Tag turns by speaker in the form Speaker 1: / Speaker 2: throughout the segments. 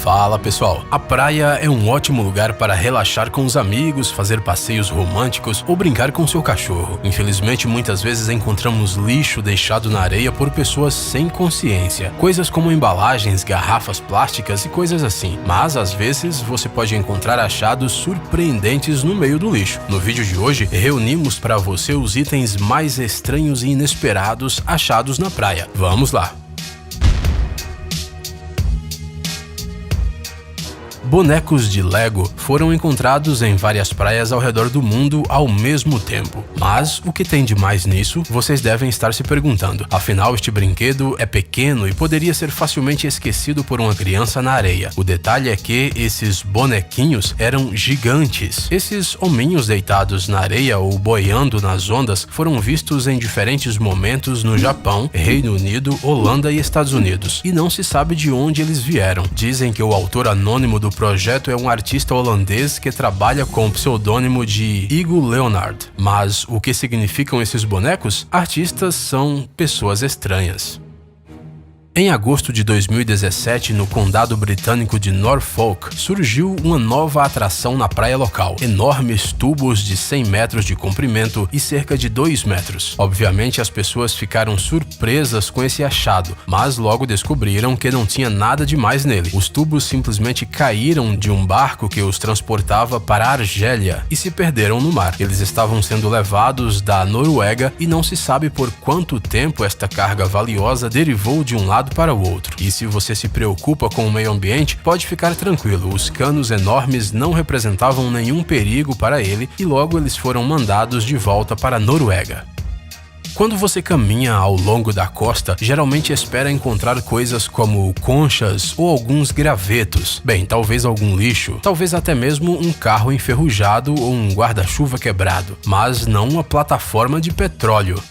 Speaker 1: Fala pessoal, a praia é um ótimo lugar para relaxar com os amigos, fazer passeios românticos ou brincar com seu cachorro. Infelizmente, muitas vezes encontramos lixo deixado na areia por pessoas sem consciência. Coisas como embalagens, garrafas plásticas e coisas assim. Mas às vezes você pode encontrar achados surpreendentes no meio do lixo. No vídeo de hoje, reunimos para você os itens mais estranhos e inesperados achados na praia. Vamos lá! Bonecos de Lego foram encontrados em várias praias ao redor do mundo ao mesmo tempo. Mas o que tem de mais nisso? Vocês devem estar se perguntando. Afinal, este brinquedo é pequeno e poderia ser facilmente esquecido por uma criança na areia. O detalhe é que esses bonequinhos eram gigantes. Esses hominhos deitados na areia ou boiando nas ondas foram vistos em diferentes momentos no Japão, Reino Unido, Holanda e Estados Unidos. E não se sabe de onde eles vieram. Dizem que o autor anônimo do projeto é um artista holandês que trabalha com o pseudônimo de Hugo Leonard. Mas o que significam esses bonecos? Artistas são pessoas estranhas. Em agosto de 2017, no condado britânico de Norfolk, surgiu uma nova atração na praia local. Enormes tubos de 100 metros de comprimento e cerca de 2 metros. Obviamente, as pessoas ficaram surpresas com esse achado, mas logo descobriram que não tinha nada demais nele. Os tubos simplesmente caíram de um barco que os transportava para a Argélia e se perderam no mar. Eles estavam sendo levados da Noruega e não se sabe por quanto tempo esta carga valiosa derivou de um lado para o outro. E se você se preocupa com o meio ambiente, pode ficar tranquilo, os canos enormes não representavam nenhum perigo para ele e logo eles foram mandados de volta para a Noruega. Quando você caminha ao longo da costa, geralmente espera encontrar coisas como conchas ou alguns gravetos. Bem, talvez algum lixo, talvez até mesmo um carro enferrujado ou um guarda-chuva quebrado, mas não uma plataforma de petróleo.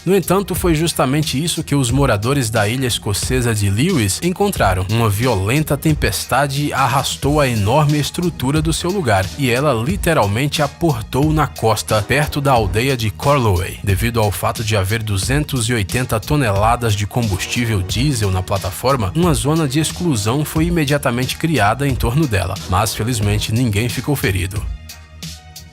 Speaker 1: No entanto, foi justamente isso que os moradores da ilha escocesa de Lewis encontraram. Uma violenta tempestade arrastou a enorme estrutura do seu lugar e ela literalmente aportou na costa, perto da aldeia de Corloway. Devido ao fato de haver 280 toneladas de combustível diesel na plataforma, uma zona de exclusão foi imediatamente criada em torno dela, mas felizmente ninguém ficou ferido.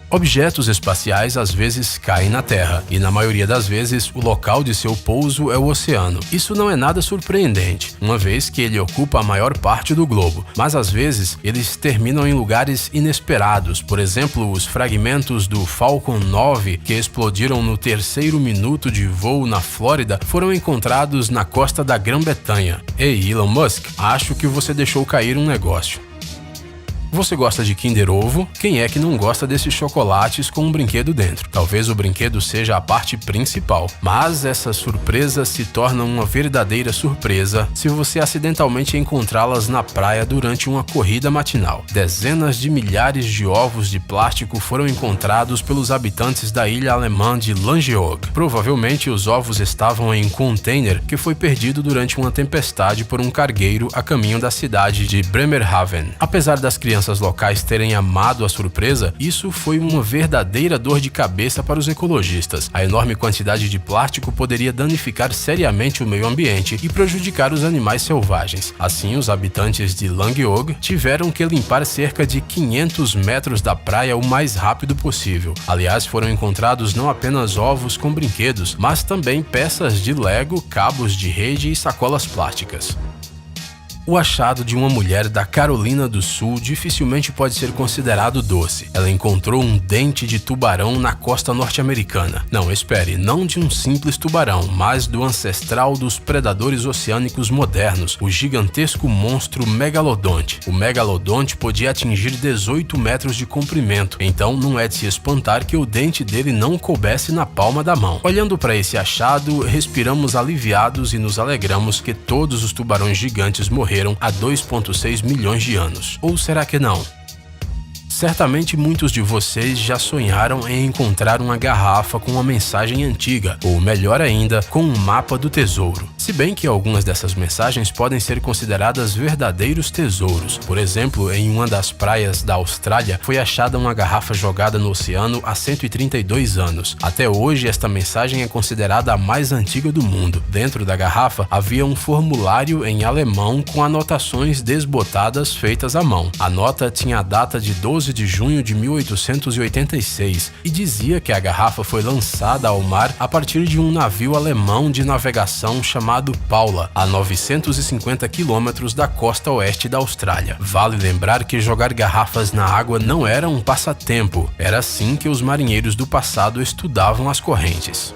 Speaker 1: Objetos espaciais às vezes caem na Terra, e na maioria das vezes o local de seu pouso é o oceano. Isso não é nada surpreendente, uma vez que ele ocupa a maior parte do globo, mas às vezes eles terminam em lugares inesperados. Por exemplo, os fragmentos do Falcon 9 que explodiram no 3º minuto de voo na Flórida foram encontrados na costa da Grã-Bretanha. Ei, Elon Musk, acho que você deixou cair um negócio. Você gosta de Kinder Ovo? Quem é que não gosta desses chocolates com um brinquedo dentro? Talvez o brinquedo seja a parte principal, mas essa surpresa se torna uma verdadeira surpresa se você acidentalmente encontrá-las na praia durante uma corrida matinal. Dezenas de milhares de ovos de plástico foram encontrados pelos habitantes da ilha alemã de Langeoog. Provavelmente os ovos estavam em um container que foi perdido durante uma tempestade por um cargueiro a caminho da cidade de Bremerhaven. Apesar das crianças locais terem amado a surpresa, isso foi uma verdadeira dor de cabeça para os ecologistas. A enorme quantidade de plástico poderia danificar seriamente o meio ambiente e prejudicar os animais selvagens. Assim, os habitantes de Langeoog tiveram que limpar cerca de 500 metros da praia o mais rápido possível. Aliás, foram encontrados não apenas ovos com brinquedos, mas também peças de Lego, cabos de rede e sacolas plásticas. O achado de uma mulher da Carolina do Sul dificilmente pode ser considerado doce. Ela encontrou um dente de tubarão na costa norte-americana. Não, espere, não de um simples tubarão, mas do ancestral dos predadores oceânicos modernos, o gigantesco monstro megalodonte. O megalodonte podia atingir 18 metros de comprimento, então não é de se espantar que o dente dele não coubesse na palma da mão. Olhando para esse achado, respiramos aliviados e nos alegramos que todos os tubarões gigantes morreram há 2,6 milhões de anos. Ou será que não? Certamente muitos de vocês já sonharam em encontrar uma garrafa com uma mensagem antiga, ou melhor ainda, com um mapa do tesouro. Se bem que algumas dessas mensagens podem ser consideradas verdadeiros tesouros. Por exemplo, em uma das praias da Austrália foi achada uma garrafa jogada no oceano há 132 anos. Até hoje, esta mensagem é considerada a mais antiga do mundo. Dentro da garrafa havia um formulário em alemão com anotações desbotadas feitas à mão. A nota tinha a data de 12 de junho de 1886 e dizia que a garrafa foi lançada ao mar a partir de um navio alemão de navegação chamado Paula, a 950 quilômetros da costa oeste da Austrália. Vale lembrar que jogar garrafas na água não era um passatempo, era assim que os marinheiros do passado estudavam as correntes.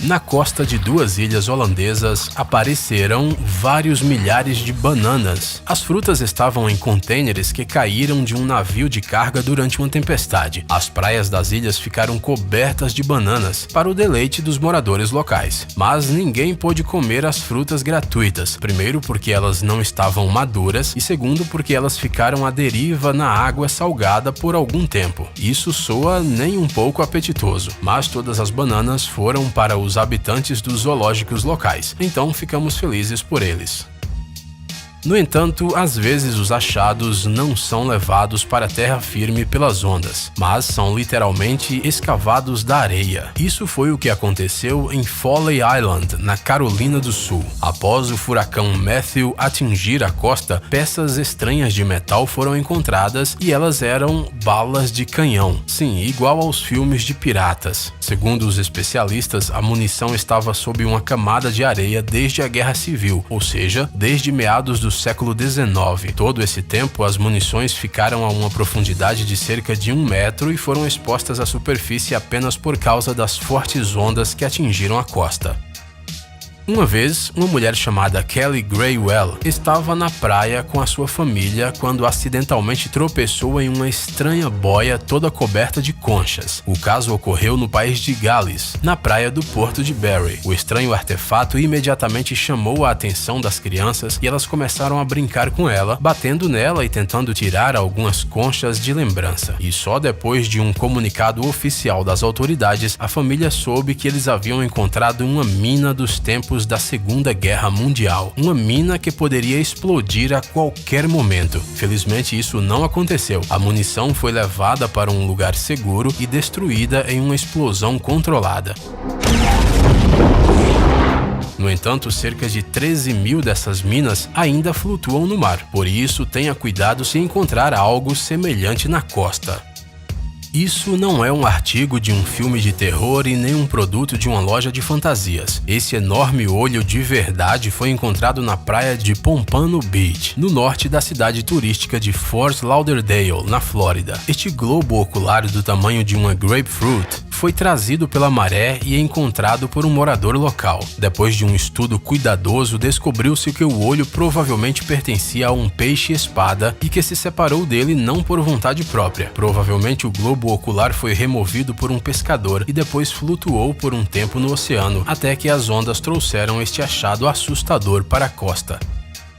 Speaker 1: Na costa de duas ilhas holandesas apareceram vários milhares de bananas. As frutas estavam em contêineres que caíram de um navio de carga durante uma tempestade. As praias das ilhas ficaram cobertas de bananas, para o deleite dos moradores locais. Mas ninguém pôde comer as frutas gratuitas, primeiro porque elas não estavam maduras e segundo porque elas ficaram à deriva na água salgada por algum tempo. Isso soa nem um pouco apetitoso, mas todas as bananas foram para os habitantes dos zoológicos locais, então ficamos felizes por eles. No entanto, às vezes os achados não são levados para a terra firme pelas ondas, mas são literalmente escavados da areia. Isso foi o que aconteceu em Folly Island, na Carolina do Sul. Após o furacão Matthew atingir a costa, peças estranhas de metal foram encontradas e elas eram balas de canhão. Sim, igual aos filmes de piratas. Segundo os especialistas, a munição estava sob uma camada de areia desde a Guerra Civil, ou seja, desde meados do século XIX. Todo esse tempo, as munições ficaram a uma profundidade de cerca de 1 metro e foram expostas à superfície apenas por causa das fortes ondas que atingiram a costa. Uma vez, uma mulher chamada Kelly Graywell estava na praia com a sua família quando acidentalmente tropeçou em uma estranha boia toda coberta de conchas. O caso ocorreu no país de Gales, na praia do Porto de Barry. O estranho artefato imediatamente chamou a atenção das crianças e elas começaram a brincar com ela, batendo nela e tentando tirar algumas conchas de lembrança. E só depois de um comunicado oficial das autoridades, a família soube que eles haviam encontrado uma mina dos tempos da Segunda Guerra Mundial, uma mina que poderia explodir a qualquer momento. Felizmente isso não aconteceu. A munição foi levada para um lugar seguro e destruída em uma explosão controlada. No entanto, cerca de 13.000 dessas minas ainda flutuam no mar, por isso tenha cuidado se encontrar algo semelhante na costa. Isso não é um artigo de um filme de terror e nem um produto de uma loja de fantasias. Esse enorme olho de verdade foi encontrado na praia de Pompano Beach, no norte da cidade turística de Fort Lauderdale, na Flórida. Este globo ocular do tamanho de uma grapefruit foi trazido pela maré e encontrado por um morador local. Depois de um estudo cuidadoso, descobriu-se que o olho provavelmente pertencia a um peixe-espada e que se separou dele não por vontade própria. Provavelmente o globo ocular foi removido por um pescador e depois flutuou por um tempo no oceano, até que as ondas trouxeram este achado assustador para a costa.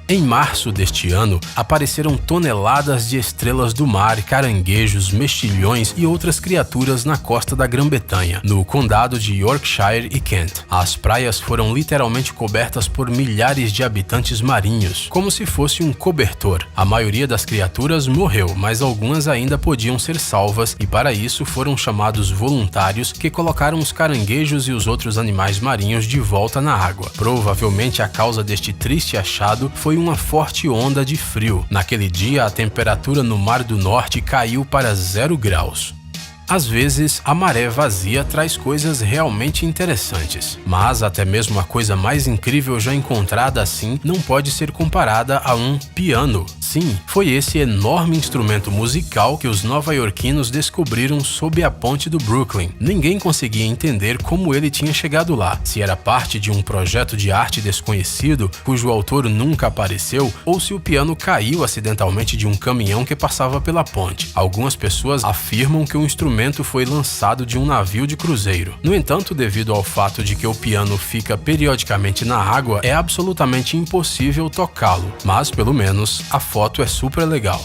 Speaker 1: Em março deste ano, apareceram toneladas de estrelas do mar, caranguejos, mexilhões e outras criaturas na costa da Grã-Bretanha, no condado de Yorkshire e Kent. As praias foram literalmente cobertas por milhares de habitantes marinhos, como se fosse um cobertor. A maioria das criaturas morreu, mas algumas ainda podiam ser salvas e para isso foram chamados voluntários que colocaram os caranguejos e os outros animais marinhos de volta na água. Provavelmente a causa deste triste achado foi uma forte onda de frio. Naquele dia, a temperatura no Mar do Norte caiu para 0 graus. Às vezes, a maré vazia traz coisas realmente interessantes, mas até mesmo a coisa mais incrível já encontrada assim não pode ser comparada a um piano. Sim, foi esse enorme instrumento musical que os nova-iorquinos descobriram sob a ponte do Brooklyn. Ninguém conseguia entender como ele tinha chegado lá, se era parte de um projeto de arte desconhecido, cujo autor nunca apareceu, ou se o piano caiu acidentalmente de um caminhão que passava pela ponte. Algumas pessoas afirmam que o instrumento foi lançado de um navio de cruzeiro. No entanto, devido ao fato de que o piano fica periodicamente na água, é absolutamente impossível tocá-lo, mas pelo menos a foto é super legal.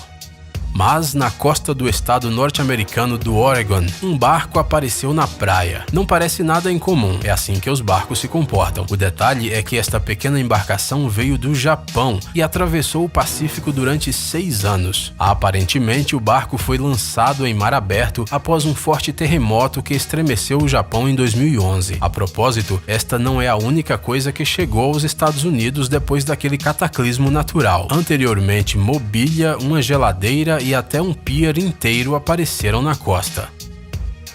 Speaker 1: Mas na costa do estado norte-americano do Oregon, um barco apareceu na praia. Não parece nada incomum, é assim que os barcos se comportam. O detalhe é que esta pequena embarcação veio do Japão e atravessou o Pacífico durante 6 anos. Aparentemente, o barco foi lançado em mar aberto após um forte terremoto que estremeceu o Japão em 2011. A propósito, esta não é a única coisa que chegou aos Estados Unidos depois daquele cataclismo natural. Anteriormente, mobília, uma geladeira e até um pier inteiro apareceram na costa.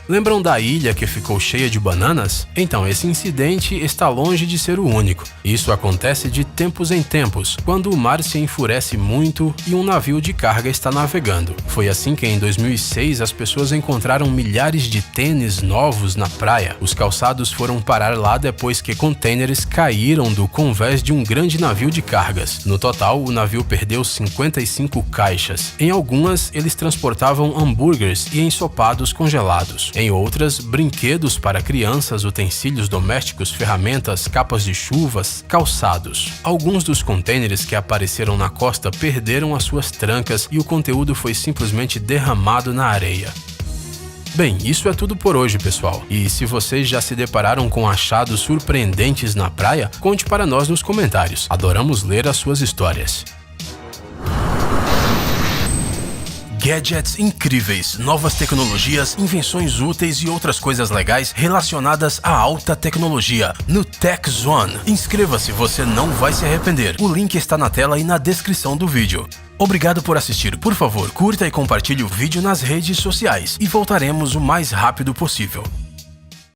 Speaker 1: Lembram da ilha que ficou cheia de bananas? Então, esse incidente está longe de ser o único. Isso acontece de tempos em tempos, quando o mar se enfurece muito e um navio de carga está navegando. Foi assim que em 2006 as pessoas encontraram milhares de tênis novos na praia. Os calçados foram parar lá depois que contêineres caíram do convés de um grande navio de cargas. No total, o navio perdeu 55 caixas. Em algumas, eles transportavam hambúrgueres e ensopados congelados. Em outras, brinquedos para crianças, utensílios domésticos, ferramentas, capas de chuvas, calçados. Alguns dos contêineres que apareceram na costa perderam as suas trancas e o conteúdo foi simplesmente derramado na areia. Bem, isso é tudo por hoje, pessoal. E se vocês já se depararam com achados surpreendentes na praia, conte para nós nos comentários. Adoramos ler as suas histórias. Gadgets incríveis, novas tecnologias, invenções úteis e outras coisas legais relacionadas à alta tecnologia no Tech Zone. Inscreva-se, você não vai se arrepender. O link está na tela e na descrição do vídeo. Obrigado por assistir. Por favor, curta e compartilhe o vídeo nas redes sociais e voltaremos o mais rápido possível.